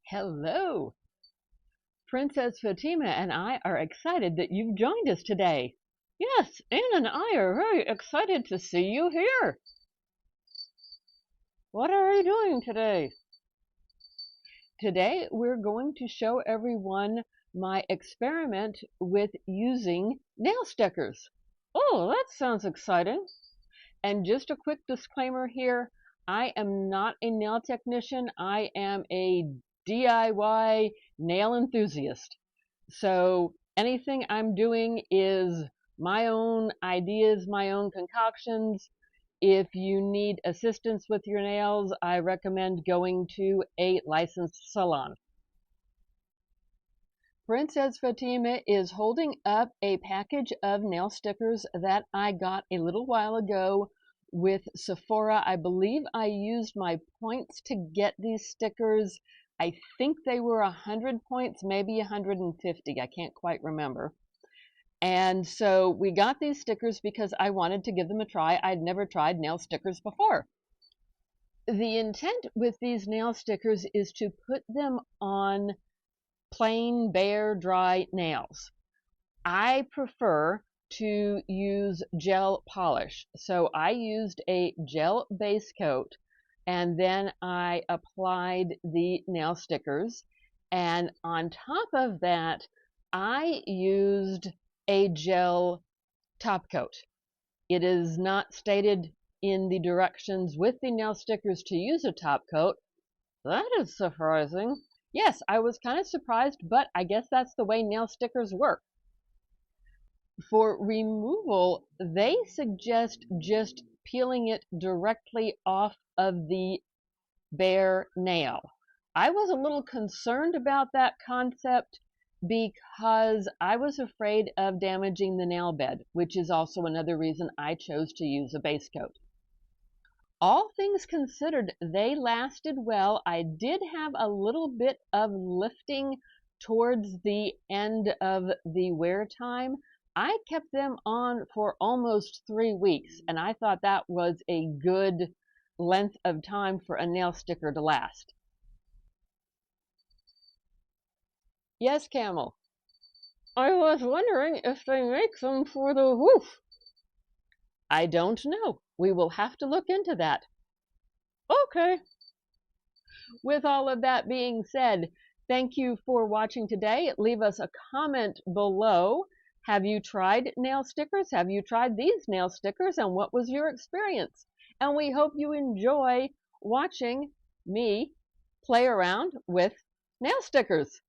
Hello! Princess Fatima and I are excited that you've joined us today. Yes, Anne and I are very excited to see you here. What are we doing today? Today we're going to show everyone my experiment with using nail stickers. Oh, that sounds exciting. And just a quick disclaimer here, I am not a nail technician. I am a DIY nail enthusiast. So anything I'm doing is my own ideas, my own concoctions. If you need assistance with your nails, I recommend going to a licensed salon. Princess Fatima is holding up a package of nail stickers that I got a little while ago with Sephora. I believe I used my points to get these stickers. I think they were 100 points, maybe 150. I can't quite remember. And so we got these stickers because I wanted to give them a try. I'd never tried nail stickers before. The intent with these nail stickers is to put them on plain, bare, dry nails. I prefer to use gel polish. So I used a gel base coat and then I applied the nail stickers. And on top of that, I used a gel top coat. It is not stated in the directions with the nail stickers to use a top coat. That is surprising. Yes, I was kind of surprised, but I guess that's the way nail stickers work. For removal, they suggest just peeling it directly off of the bare nail. I was a little concerned about that concept because I was afraid of damaging the nail bed, which is also another reason I chose to use a base coat. All things considered, they lasted well. I did have a little bit of lifting towards the end of the wear time. I kept them on for almost 3 weeks, and I thought that was a good length of time for a nail sticker to last. Yes, Camel. I was wondering if they make them for the roof. I don't know. We will have to look into that. Okay. With all of that being said, thank you for watching today. Leave us a comment below. Have you tried nail stickers? Have you tried these nail stickers? And what was your experience? And we hope you enjoy watching me play around with nail stickers.